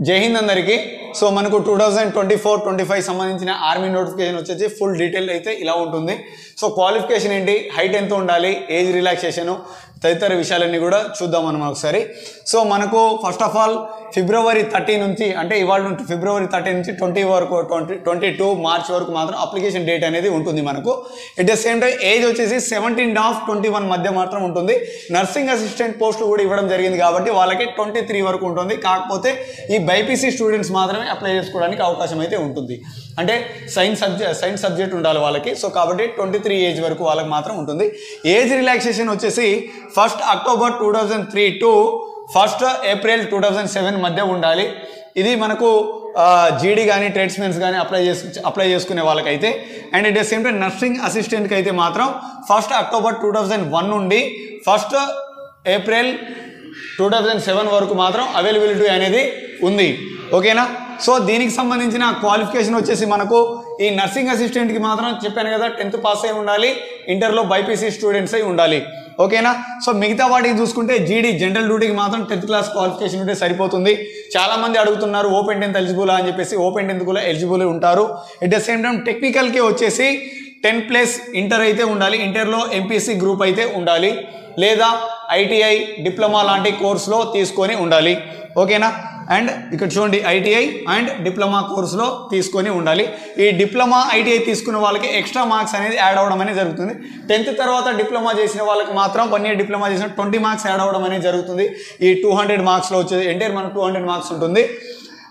జై హింద్ అందరికీ. సో మనకు 2024-25 సంబంధించిన ఆర్మీ నోటిఫికేషన్ వచ్చేసి ఫుల్ డీటెయిల్ అయితే ఇలా ఉంటుంది. సో క్వాలిఫికేషన్ ఏంటి, హైట్ ఎంత ఉండాలి, ఏజ్ రిలాక్సేషను తదితర విషయాలన్నీ కూడా చూద్దాం మనం ఒకసారి. సో మనకు ఫస్ట్ ఆఫ్ ఆల్ ఫిబ్రవరి 30 నుంచి అంటే ఇవాళ ఫిబ్రవరి 30 నుంచి 20 వరకు 22 మార్చ్ వరకు మాత్రం అప్లికేషన్ డేట్ అనేది ఉంటుంది మనకు. At the same time age వచ్చేసి 17-21 మధ్య మాత్రం ఉంటుంది. నర్సింగ్ అసిస్టెంట్ పోస్టులు కూడా ఇవ్వడం జరిగింది కాబట్టి వాళ్ళకి 23 వరకు ఉంటుంది. కాకపోతే ఈ బైపీసీ స్టూడెంట్స్ మాత్రమే అప్లై చేసుకోవడానికి అవకాశం అయితే ఉంటుంది. అంటే సైన్స్ సబ్జెక్ట్ ఉండాలి వాళ్ళకి. సో కాబట్టి 23 ఏజ్ వరకు వాళ్ళకి మాత్రం ఉంటుంది. ఏజ్ రిలాక్సేషన్ వచ్చేసి 1 అక్టోబర్ 2003 టు 1 ఏప్రిల్ 2007 మధ్య ఉండాలి. ఇది మనకు జీడీ కానీ ట్రేడ్స్మెన్స్ కానీ అప్లై చేసుకునే వాళ్ళకైతే. And at the same time nursing అసిస్టెంట్కి అయితే మాత్రం 1 అక్టోబర్ 2001 నుండి 1 ఏప్రిల్ 2007 వరకు మాత్రం అవైలబిలిటీ అనేది ఉంది. ఓకేనా. సో దీనికి సంబంధించిన క్వాలిఫికేషన్ వచ్చేసి మనకు ఈ నర్సింగ్ అసిస్టెంట్కి మాత్రం చెప్పాను కదా 10th పాస్ అయి ఉండాలి, ఇంటర్లో బైపీసీ స్టూడెంట్స్ అయి ఉండాలి. ఓకేనా. సో మిగతా వాటికి చూసుకుంటే జీడీ జనరల్ డ్యూటీకి మాత్రం 10th క్లాస్ క్వాలిఫికేషన్ ఉంటే సరిపోతుంది. చాలామంది అడుగుతున్నారు ఓపెన్ 10th ఎలిజిబుల్ అని చెప్పేసి. ఓపెన్ 10th కూడా ఎలిజిబుల్ ఉంటారు. ఎట్ ద సేమ్ టైం టెక్నికల్కి వచ్చేసి 10+ ఇంటర్ అయితే ఉండాలి. ఇంటర్లో ఎంపీసీ గ్రూప్ అయితే ఉండాలి, లేదా ఐటీఐ డిప్లొమా లాంటి కోర్సులో తీసుకొని ఉండాలి. ఓకేనా. అండ్ ఇక్కడ చూడండి ఐటీఐ అండ్ డిప్లొమా కోర్సులో తీసుకొని ఉండాలి. ఈ డిప్లొమా ఐటీఐ తీసుకున్న వాళ్ళకి ఎక్స్ట్రా మార్క్స్ అనేది యాడ్ అవ్వడం అనేది జరుగుతుంది. 10th తర్వాత డిప్లొమా చేసిన వాళ్ళకి మాత్రం 1 ఇయర్ డిప్లొమా చేసిన 20 మార్క్స్ యాడ్ అవ్వడం అనేది జరుగుతుంది. ఈ 200 మార్క్స్లో వచ్చేది ఎంటైర్ మనకు 200 మార్క్స్ ఉంటుంది.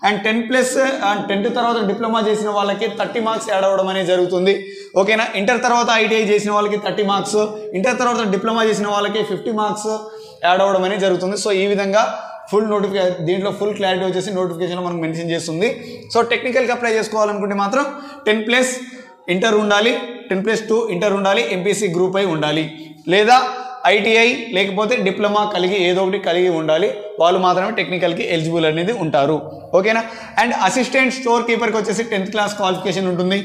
అండ్ 10+ అండ్ 10th తర్వాత డిప్లొమా చేసిన వాళ్ళకి 30 మార్క్స్ యాడ్ అవ్వడం అనేది జరుగుతుంది. ఓకేనా. ఇంటర్ తర్వాత ఐటీఐ చేసిన వాళ్ళకి 30 మార్క్స్, ఇంటర్ తర్వాత డిప్లొమా చేసిన వాళ్ళకి 50 మార్క్స్ యాడ్ అవ్వడం అనేది జరుగుతుంది. సో ఈ విధంగా ఫుల్ నోటిఫికేషన్, దీంట్లో ఫుల్ క్లారిటీ వచ్చేసి నోటిఫికేషన్లో మనకు మెన్షన్ చేస్తుంది. సో టెక్నికల్గా అప్లై చేసుకోవాలనుకుంటే మాత్రం 10+ ఇంటర్ ఉండాలి, 10+2 ఇంటర్ ఉండాలి, ఎంపీసీ గ్రూప్ అయి ఉండాలి, లేదా ఐటీఐ లేకపోతే డిప్లొమా ఏదో ఒకటి కలిగి ఉండాలి. వాళ్ళు మాత్రమే టెక్నికల్కి ఎలిజిబుల్ అనేది ఉంటారు. ఓకేనా. అండ్ అసిస్టెంట్ స్టోర్ కీపర్కి వచ్చేసి 10th క్లాస్ క్వాలిఫికేషన్ ఉంటుంది.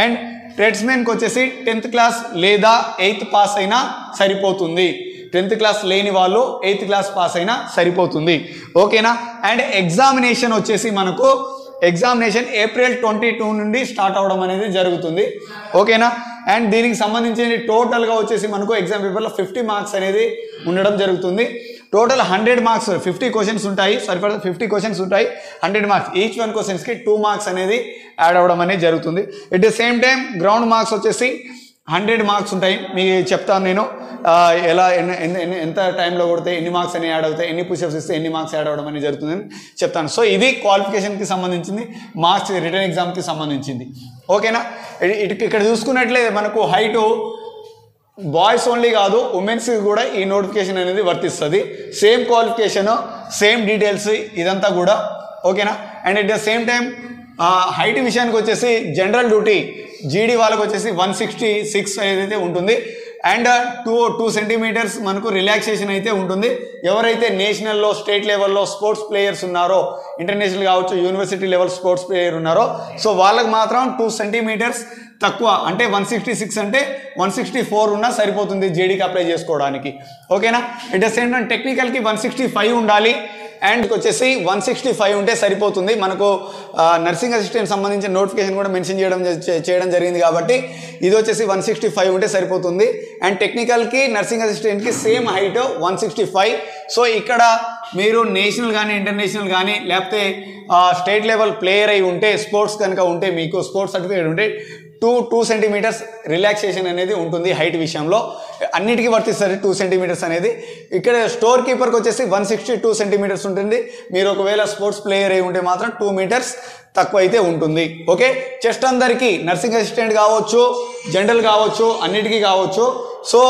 అండ్ ట్రేడ్స్మెన్కి వచ్చేసి 10th క్లాస్ లేదా 8th పాస్ అయినా సరిపోతుంది. 10th క్లాస్ లేని వాళ్ళు 8th క్లాస్ పాస్ అయినా సరిపోతుంది. ఓకేనా. అండ్ ఎగ్జామినేషన్ వచ్చేసి మనకు ఎగ్జామినేషన్ ఏప్రిల్ 22 నుండి స్టార్ట్ అవ్వడం అనేది జరుగుతుంది. ఓకేనా. అండ్ దీనికి సంబంధించి టోటల్గా వచ్చేసి మనకు ఎగ్జామ్ పేపర్లో 50 మార్క్స్ అనేది ఉండడం జరుగుతుంది. టోటల్ 100 మార్క్స్ 50 క్వశ్చన్స్ ఉంటాయి. 50 క్వశ్చన్స్ ఉంటాయి, 100 మార్క్స్. ఈచ్ 1 క్వశ్చన్స్కి 2 మార్క్స్ అనేది యాడ్ అవ్వడం అనేది జరుగుతుంది. At the same time ground marks వచ్చేసి 100 మార్క్స్ ఉంటాయి. మీకు చెప్తాను నేను ఎలా ఎంత టైంలో కొడితే ఎన్ని మార్క్స్ అని యాడ్ అవుతాయి, ఎన్ని పుషప్స్ ఇస్తే ఎన్ని మార్క్స్ యాడ్ అవ్వడం అనేది జరుగుతుందని చెప్తాను. సో ఇది క్వాలిఫికేషన్కి సంబంధించింది, మార్క్స్ రిటర్న్ ఎగ్జామ్కి సంబంధించింది. ఓకేనా. ఇక్కడ చూసుకున్నట్లే మనకు హైటు బాయ్స్ ఓన్లీ కాదు, ఉమెన్స్కి కూడా ఈ నోటిఫికేషన్ అనేది వర్తిస్తుంది. సేమ్ క్వాలిఫికేషన్, సేమ్ డీటెయిల్స్ ఇదంతా కూడా. ఓకేనా. And at the same time height విషయానికి వచ్చేసి జనరల్ డ్యూటీ జీడీ వాళ్ళకి వచ్చేసి 166 ఏదైతే ఉంటుంది. అండ్ 2 సెంటీమీటర్స్ మనకు రిలాక్సేషన్ అయితే ఉంటుంది. ఎవరైతే నేషనల్లో స్టేట్ లెవెల్లో స్పోర్ట్స్ ప్లేయర్స్ ఉన్నారో, ఇంటర్నేషనల్ కావచ్చు, యూనివర్సిటీ లెవెల్ స్పోర్ట్స్ ప్లేయర్ ఉన్నారో, సో వాళ్ళకి మాత్రం 2 సెంటీమీటర్స్ తక్కువ, అంటే 166 అంటే 164 ఉన్నా సరిపోతుంది జీడీకి అప్లై చేసుకోవడానికి. ఓకేనా. ఎట్ ద సేమ్ టైం టెక్నికల్కి 165 ఉండాలి. అండ్ వచ్చేసి 165 ఉంటే సరిపోతుంది. మనకు నర్సింగ్ అసిస్టెంట్ సంబంధించిన నోటిఫికేషన్ కూడా మెన్షన్ చేయడం జరిగింది కాబట్టి ఇది వచ్చేసి 165 ఉంటే సరిపోతుంది. అండ్ టెక్నికల్కి నర్సింగ్ అసిస్టెంట్కి సేమ్ హైట్ 165. సో ఇక్కడ మీరు నేషనల్ కానీ ఇంటర్నేషనల్ కానీ లేకపోతే స్టేట్ లెవెల్ ప్లేయర్ అయి ఉంటే, స్పోర్ట్స్ కనుక ఉంటే, మీకు స్పోర్ట్స్ సర్టిఫికేట్ ఉంటే 2 సెంటీమీటర్స్ రిలాక్సేషన్ అనేది ఉంటుంది హైట్ విషయంలో. అన్నిటికీ వర్తిస్తుంది 2 సెంటీమీటర్స్ అనేది. ఇక్కడ స్టోర్ కీపర్కి వచ్చేసి 162 సెంటీమీటర్స్ ఉంటుంది. మీరు ఒకవేళ స్పోర్ట్స్ ప్లేయర్ అయి ఉంటే మాత్రం 2 మీటర్స్ తక్కువ అయితే ఉంటుంది. ఓకే. చెస్ట్ అందరికీ నర్సింగ్ అసిస్టెంట్ కావచ్చు, జనరల్ కావచ్చు, అన్నిటికీ కావచ్చు. సో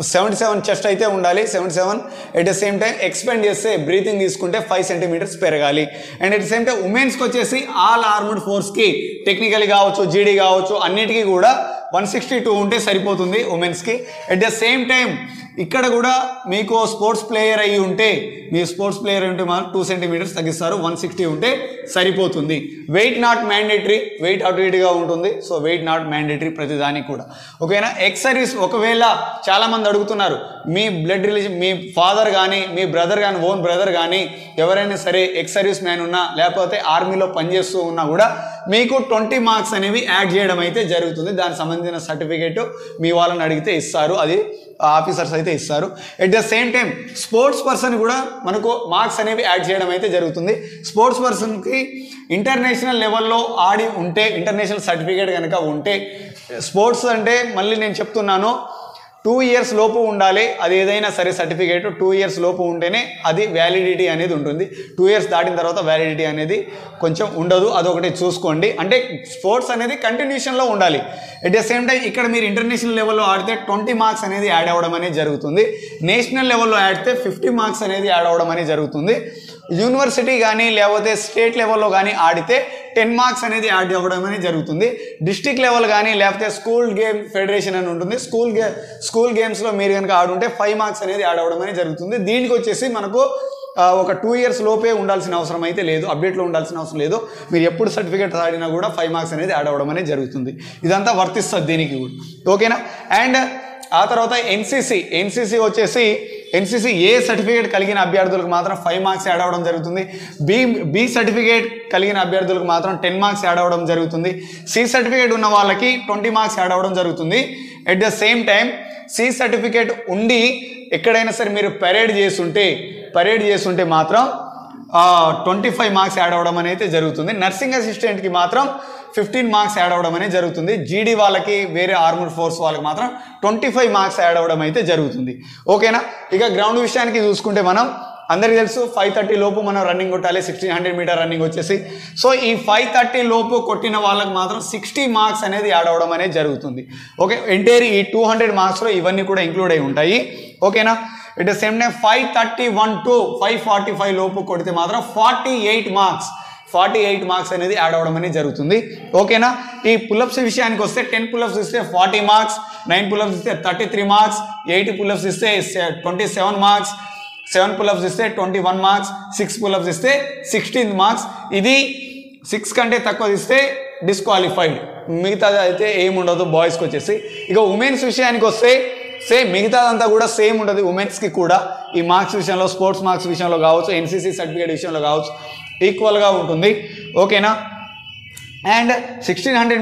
77 చెస్ట్ అయితే ఉండాలి, 77. At the same time expand చేస్తే బ్రీతింగ్ తీసుకుంటే 5 సెంటీమీటర్స్ పెరగాలి. And at the same time ఉమెన్స్కి వచ్చేసి ఆల్ ఆర్మడ్ ఫోర్స్కి టెక్నికల్ కావచ్చు, జీడీ కావచ్చు, అన్నిటికీ కూడా 162 ఉంటే సరిపోతుంది ఉమెన్స్కి. ఎట్ ద సేమ్ టైం ఇక్కడ కూడా మీకు స్పోర్ట్స్ ప్లేయర్ అయ్యి ఉంటే మీ స్పోర్ట్స్ ప్లేయర్ ఉంటే మాత్రం 2 సెంటీమీటర్స్ తగ్గిస్తారు, 160 ఉంటే సరిపోతుంది. వెయిట్ నాట్ మ్యాండేటరీ, వెయిట్ అటు ఇటుగా ఉంటుంది. సో వెయిట్ నాట్ మ్యాండేటరీ ప్రతిదానికి కూడా. ఓకేనా. ఎక్స్ సర్వీస్, ఒకవేళ చాలామంది అడుగుతున్నారు మీ బ్లడ్ రిలేషన్, మీ ఫాదర్ కానీ మీ బ్రదర్ కానీ ఓన్ బ్రదర్ కానీ ఎవరైనా సరే ఎక్స్ సర్వీస్ మ్యాన్ ఉన్నా లేకపోతే ఆర్మీలో పనిచేస్తూ ఉన్నా కూడా మీకు 20 మార్క్స్ అనేవి యాడ్ చేయడం అయితే జరుగుతుంది. దానికి సంబంధించిన సర్టిఫికేట్ మీ వాళ్ళని అడిగితే ఇస్తారు, అది ఆఫీసర్స్ అయితే ఇస్తారు. At the same time sports person కూడా మనకు మార్క్స్ అనేవి యాడ్ చేయడం అయితే జరుగుతుంది. స్పోర్ట్స్ పర్సన్కి ఇంటర్నేషనల్ లెవెల్లో ఆడి ఉంటే, ఇంటర్నేషనల్ సర్టిఫికేట్ కనుక ఉంటే, స్పోర్ట్స్ అంటే మళ్ళీ నేను చెప్తున్నాను 2 years లోపు ఉండాలి. అది ఏదైనా సరే సర్టిఫికేట్ 2 years లోపు ఉంటేనే అది వ్యాలిడిటీ అనేది ఉంటుంది. 2 years దాటిన తర్వాత వ్యాలిడిటీ అనేది కొంచెం ఉండదు, అదొకటి చూసుకోండి. అంటే స్పోర్ట్స్ అనేది కంటిన్యూషన్లో ఉండాలి. ఎట్ ద సేమ్ టైం ఇక్కడ మీరు ఇంటర్నేషనల్ లెవెల్లో ఆడితే 20 మార్క్స్ అనేది యాడ్ అవ్వడం అనేది జరుగుతుంది. నేషనల్ లెవెల్లో ఆడితే 50 మార్క్స్ అనేది యాడ్ అవ్వడం అనేది జరుగుతుంది. యూనివర్సిటీ కానీ లేకపోతే స్టేట్ లెవెల్లో కానీ ఆడితే 10 మార్క్స్ అనేది యాడ్ అవ్వడం అనేది జరుగుతుంది. డిస్ట్రిక్ట్ లెవెల్ కానీ లేకపోతే స్కూల్ గేమ్ ఫెడరేషన్ అని ఉంటుంది, స్కూల్ గేమ్స్లో మీరు కనుక ఆడుంటే 5 మార్క్స్ అనేది యాడ్ అవ్వడం అనేది జరుగుతుంది. దీనికి వచ్చేసి మనకు ఒక 2 years లోపే ఉండాల్సిన అవసరం అయితే లేదు, అప్డేట్లో ఉండాల్సిన అవసరం లేదు. మీరు ఎప్పుడు సర్టిఫికేట్ ఆడినా కూడా 5 మార్క్స్ అనేది యాడ్ అవ్వడం అనేది జరుగుతుంది. ఇదంతా వర్తిస్తుంది దీనికి కూడా. ఓకేనా. అండ్ ఆ తర్వాత ఎన్సీసీ వచ్చేసి ఎన్సీసీ ఏ సర్టిఫికేట్ కలిగిన అభ్యర్థులకు మాత్రం 5 మార్క్స్ యాడ్ అవ్వడం జరుగుతుంది. బి సర్టిఫికేట్ కలిగిన అభ్యర్థులకు మాత్రం 10 మార్క్స్ యాడ్ అవ్వడం జరుగుతుంది. సి సర్టిఫికేట్ ఉన్న వాళ్ళకి 20 మార్క్స్ యాడ్ అవ్వడం జరుగుతుంది. At the same time C certificate ఉండి ఎక్కడైనా సరే మీరు పరేడ్ చేస్తుంటే మాత్రం 25 మార్క్స్ యాడ్ అవ్వడం అనేది జరుగుతుంది. నర్సింగ్ అసిస్టెంట్కి మాత్రం 15 మార్క్స్ యాడ్ అవ్వడం అనేది జరుగుతుంది. జీడీ వాళ్ళకి, వేరే ఆర్మడ్ ఫోర్స్ వాళ్ళకి మాత్రం 25 మార్క్స్ యాడ్ అవ్వడం అయితే జరుగుతుంది. ఓకేనా. ఇక గ్రౌండ్ విషయానికి చూసుకుంటే మనం అందరికీ తెలుసు 5:30 లోపు మనం రన్నింగ్ కొట్టాలి, 1600 మీటర్ రన్నింగ్ వచ్చేసి. సో ఈ 5:30 లోపు కొట్టిన వాళ్ళకి మాత్రం 60 మార్క్స్ అనేది యాడ్ అవ్వడం అనేది జరుగుతుంది. ఓకే. ఎంటైర్ ఈ 200 మార్క్స్లో ఇవన్నీ కూడా ఇంక్లూడ్ అయి ఉంటాయి. ఓకేనా. It the same time 5:31 to 5:45 లోపు కొడితే మాత్రం 48 మార్క్స్ అనేది యాడ్ అవ్వడం అనేది జరుగుతుంది. ఓకేనా. ఈ పుల్అప్స్ విషయానికి వస్తే 10 పుల్అప్స్ ఇస్తే 40 మార్క్స్, 9 పుల్అప్స్ ఇస్తే 33 మార్క్స్, 8 పుల్అప్స్ ఇస్తే 27 మార్క్స్, 7 పుల్అప్స్ ఇస్తే 21 మార్క్స్, 6 పుల్అప్స్ ఇస్తే 16 మార్క్స్. ఇది 6 కంటే తక్కువ ఇస్తే డిస్క్వాలిఫైడ్. మిగతాది అయితే ఏముండదు బాయ్స్కి వచ్చేసి. ఇక ఉమెన్స్ విషయానికి వస్తే సేమ్, మిగతాదంతా కూడా సేమ్ ఉంటుంది ఉమెన్స్కి కూడా. ఈ మార్క్స్ విషయంలో, స్పోర్ట్స్ మార్క్స్ విషయంలో కావచ్చు, ఎన్సీసీ సర్టిఫికేట్ విషయంలో కావచ్చు, ఈక్వల్గా ఉంటుంది. ఓకేనా. అండ్ 1600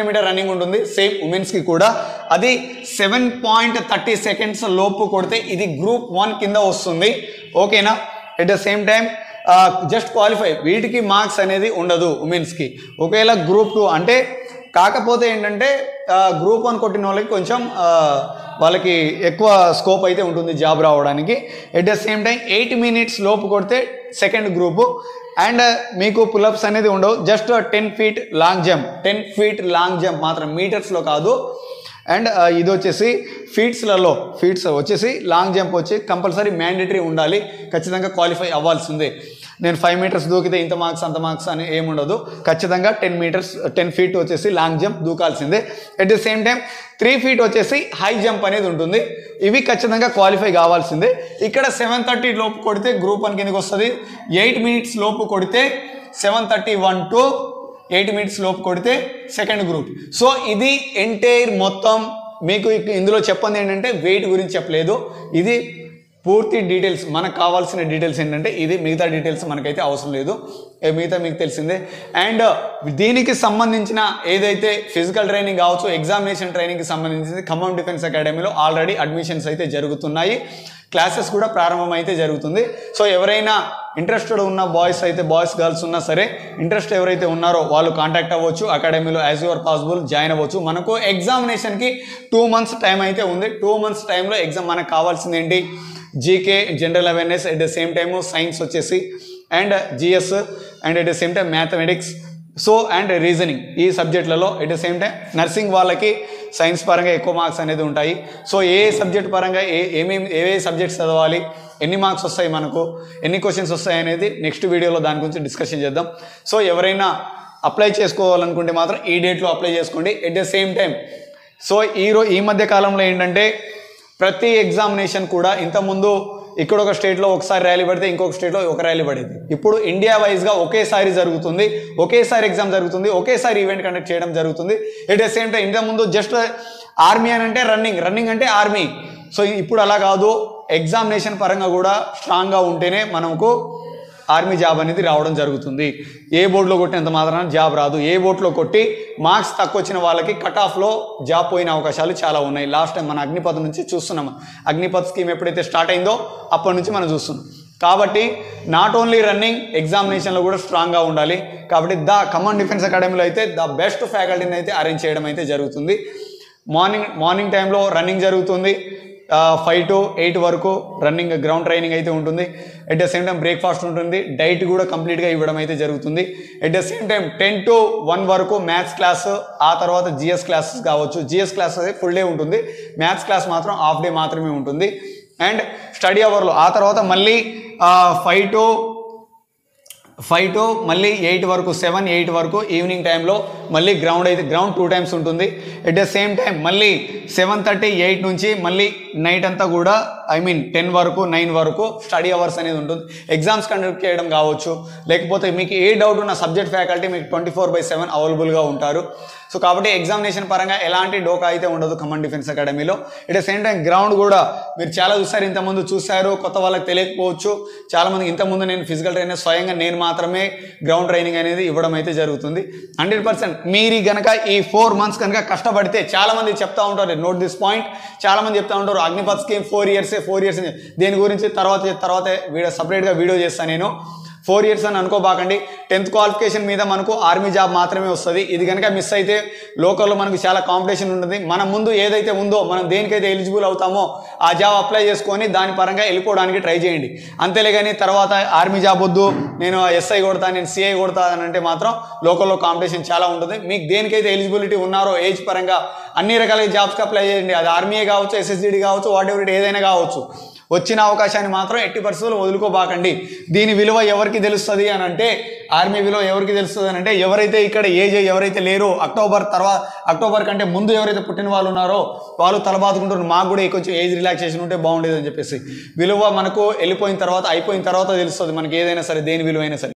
మీటర్ రన్నింగ్ ఉంటుంది సేమ్ ఉమెన్స్కి కూడా. అది 7.30 seconds లోపు కొడితే ఇది గ్రూప్ 1 కింద వస్తుంది. ఓకేనా. At the same time just qualify, వీటికి మార్క్స్ అనేది ఉండదు ఉమెన్స్కి. ఒకవేళ గ్రూప్ 2 అంటే, కాకపోతే ఏంటంటే గ్రూప్ 1 కొట్టిన వాళ్ళకి కొంచెం వాళ్ళకి ఎక్కువ స్కోప్ అయితే ఉంటుంది జాబ్ రావడానికి. At the same time 8 minutes లోపు కొడితే సెకండ్ గ్రూపు. అండ్ మీకు పుల్అప్స్ అనేది ఉండవు, జస్ట్ 10 feet లాంగ్ జంప్ మాత్రం, మీటర్స్లో కాదు. అండ్ ఇది వచ్చేసి ఫీట్స్ వచ్చేసి లాంగ్ జంప్ వచ్చి కంపల్సరీ మ్యాండేటరీ ఉండాలి, ఖచ్చితంగా క్వాలిఫై అవ్వాల్సిందే. నేను 5 meters దూకితే ఇంత మార్క్స్ అంత మార్క్స్ అని ఏముండదు, ఖచ్చితంగా 10 feet వచ్చేసి లాంగ్ జంప్ దూకాల్సిందే. At the same time 3 feet వచ్చేసి హై జంప్ అనేది ఉంటుంది. ఇవి ఖచ్చితంగా క్వాలిఫై కావాల్సిందే. ఇక్కడ 7:30 లోపు కొడితే గ్రూప్ 1 కిందకి వస్తుంది. 8 minutes లోపు కొడితే 7:31 to 8 minutes లోపు కొడితే సెకండ్ గ్రూప్. సో ఇది ఎంటైర్ మొత్తం మీకు ఇందులో చెప్పండి ఏంటంటే వెయిట్ గురించి చెప్పలేదు. ఇది పూర్తి డీటెయిల్స్, మనకు కావాల్సిన డీటెయిల్స్ ఏంటంటే ఇది. మిగతా డీటెయిల్స్ మనకైతే అవసరం లేదు, మిగతా మీకు తెలిసిందే. అండ్ దీనికి సంబంధించిన ఏదైతే ఫిజికల్ ట్రైనింగ్ కావచ్చు, ఎగ్జామినేషన్ ట్రైనింగ్కి సంబంధించింది ఖమ్మం డిఫెన్స్ అకాడమీలో ఆల్రెడీ అడ్మిషన్స్ అయితే జరుగుతున్నాయి. క్లాసెస్ కూడా ప్రారంభం అయితే జరుగుతుంది. సో ఎవరైనా ఇంట్రెస్టెడ్ ఉన్న బాయ్స్ గర్ల్స్ ఉన్నా సరే, ఇంట్రెస్ట్ ఎవరైతే ఉన్నారో వాళ్ళు కాంటాక్ట్ అవ్వచ్చు అకాడమీలో. యాజ్ యువర్ పాసిబుల్ జాయిన్ అవ్వచ్చు. మనకు ఎగ్జామినేషన్కి 2 months టైం అయితే ఉంది. 2 months టైంలో ఎగ్జామ్ మనకు కావాల్సింది ఏంటి, GK, general awareness, at the same time science వచ్చేసి, and GS, and at the same time mathematics, so and reasoning. ఈ సబ్జెక్టులలో at the same time nursing వాళ్ళకి సైన్స్ పరంగా ఎక్కువ మార్క్స్ అనేది ఉంటాయి. సో ఏ సబ్జెక్ట్ పరంగా ఏ సబ్జెక్ట్స్ చదవాలి, ఎన్ని మార్క్స్ వస్తాయి, మనకు ఎన్ని క్వశ్చన్స్ వస్తాయి అనేది నెక్స్ట్ వీడియోలో దాని గురించి డిస్కషన్ చేద్దాం. సో ఎవరైనా అప్లై చేసుకోవాలనుకుంటే మాత్రం ఈ డేట్లో అప్లై చేసుకోండి. At the same time so ఈ మధ్య కాలంలో ఏంటంటే ప్రతి ఎగ్జామినేషన్ కూడా ఇంతకుముందు ఇక్కడ ఒక స్టేట్లో ఒకసారి ర్యాలీ పడితే ఇంకొక స్టేట్లో ఒక ర్యాలీ పడేది. ఇప్పుడు ఇండియా వైజ్గా ఒకేసారి జరుగుతుంది, ఒకేసారి ఎగ్జామ్ జరుగుతుంది, ఒకేసారి ఈవెంట్ కండక్ట్ చేయడం జరుగుతుంది. ఎట్ ద సేమ్ టైం ఇంతకుముందు జస్ట్ ఆర్మీ అని అంటే రన్నింగ్ అంటే ఆర్మీ. సో ఇప్పుడు అలా కాదు, ఎగ్జామినేషన్ పరంగా కూడా స్ట్రాంగ్గా ఉంటేనే మనకు ఆర్మీ జాబ్ అనేది రావడం జరుగుతుంది. ఏ బోర్డులో కొట్టినంత మాత్రాన జాబ్ రాదు. ఏ బోర్డులో కొట్టి మార్క్స్ తక్కువ వచ్చిన వాళ్ళకి కట్ ఆఫ్లో జాబ్ పోయిన అవకాశాలు చాలా ఉన్నాయి. లాస్ట్ టైం మన అగ్నిపథ్ నుంచి చూస్తున్నాం. అగ్నిపథ్ స్కీమ్ ఎప్పుడైతే స్టార్ట్ అయిందో అప్పటి నుంచి మనం చూస్తున్నాం. కాబట్టి నాట్ ఓన్లీ రన్నింగ్, ఎగ్జామినేషన్లో కూడా స్ట్రాంగ్గా ఉండాలి. కాబట్టి కమాండ్ డిఫెన్స్ అకాడమీలో అయితే బెస్ట్ ఫ్యాకల్టీని అయితే అరేంజ్ చేయడం అయితే జరుగుతుంది. మార్నింగ్ టైంలో రన్నింగ్ జరుగుతుంది. 5 to 8 వరకు రన్నింగ్ గ్రౌండ్ ట్రైనింగ్ అయితే ఉంటుంది. At the same time breakfast ఉంటుంది. డైట్ కూడా కంప్లీట్గా ఇవ్వడం అయితే జరుగుతుంది. At the same time 10 to 1 వరకు మ్యాథ్స్ క్లాస్, ఆ తర్వాత జిఎస్ క్లాసెస్ కావచ్చు. జిఎస్ క్లాస్ అయితే ఫుల్ డే ఉంటుంది, మ్యాథ్స్ క్లాస్ మాత్రం హాఫ్ డే మాత్రమే ఉంటుంది. అండ్ స్టడీ అవర్లో ఆ తర్వాత మళ్ళీ 5 to మళ్ళీ 8 వరకు, 7, 8 వరకు ఈవినింగ్ టైంలో మళ్ళీ గ్రౌండ్ 2 టైమ్స్ ఉంటుంది. ఎట్ ద సేమ్ టైం మళ్ళీ 7:30, 8 నుంచి మళ్ళీ నైట్ అంతా కూడా 10 వరకు, 9 వరకు స్టడీ అవర్స్ అనేది ఉంటుంది. ఎగ్జామ్స్ కండక్ట్ చేయడం కావచ్చు, లేకపోతే మీకు ఏ డౌట్ ఉన్న సబ్జెక్ట్ ఫ్యాకల్టీ మీకు 24/7 అవైలబుల్గా ఉంటారు. సో కాబట్టి ఎగ్జామినేషన్ పరంగా ఎలాంటి డోకా అయితే ఉండదు కమాండ్ డిఫెన్స్ అకాడమీలో. At the same time ground కూడా మీరు చాలా చూస్తారు, ఇంతకుముందు చూశారు, కొత్త వాళ్ళకి తెలియకపోవచ్చు. చాలామంది ఇంతకుముందు నేను ఫిజికల్ ట్రైనర్ స్వయంగా నేను మాత్రమే గ్రౌండ్ ట్రైనింగ్ అనేది ఇవ్వడం అయితే జరుగుతుంది. 100% మీరు కనుక ఈ 4 months కనుక కష్టపడితే, చాలామంది చెప్తా ఉంటారు, నోట్ దిస్ పాయింట్, చాలామంది చెప్తా ఉంటారు అగ్నిపథ్ స్కీమ్ 4 years దేని గురించి తర్వాత సపరేట్గా వీడియో చేస్తాను నేను. 4 years అని అనుకోబాకండి. 10th క్వాలిఫికేషన్ మీద మనకు ఆర్మీ జాబ్ మాత్రమే వస్తుంది. ఇది కనుక మిస్ అయితే లోకల్లో మనకు చాలా కాంపిటీషన్ ఉంటుంది. మన ముందు ఏదైతే ఉందో, మనం దేనికైతే ఎలిజిబుల్ అవుతామో ఆ జాబ్ అప్లై చేసుకొని దాని పరంగా వెళ్ళిపోవడానికి ట్రై చేయండి. అంతేలే కానీ తర్వాత ఆర్మీ జాబ్ వద్దు, నేను ఎస్ఐ కొడతా, నేను సిఐ కొడతా అని అంటే మాత్రం లోకల్లో కాంపిటీషన్ చాలా ఉంటుంది. మీకు దేనికైతే ఎలిజిబిలిటీ ఉన్నారో ఏజ్ పరంగా అన్ని రకాల జాబ్స్కి అప్లై చేయండి. అది ఆర్మీయే కావచ్చు, ఎస్ఎస్జిడి కావచ్చు, వాట్ ఎవర్ ఏదైనా కావచ్చు. వచ్చిన అవకాశాన్ని మాత్రం 80% వదులుకోబాకండి. దీని విలువ ఎవరికి తెలుస్తుంది అని అంటే, ఆర్మీ విలువ ఎవరికి తెలుస్తుంది అని అంటే, ఎవరైతే ఇక్కడ ఏజ్ ఎవరైతే లేరో, అక్టోబర్ కంటే ముందు ఎవరైతే పుట్టిన వాళ్ళు ఉన్నారో వాళ్ళు తలబాదుకుంటారు, మాకు కూడా కొంచెం ఏజ్ రిలాక్సేషన్ ఉంటే బాగుండేది అని చెప్పేసి. విలువ మనకు వెళ్ళిపోయిన తర్వాత, అయిపోయిన తర్వాత తెలుస్తుంది మనకి ఏదైనా సరే, దేని విలువ అయినా సరే.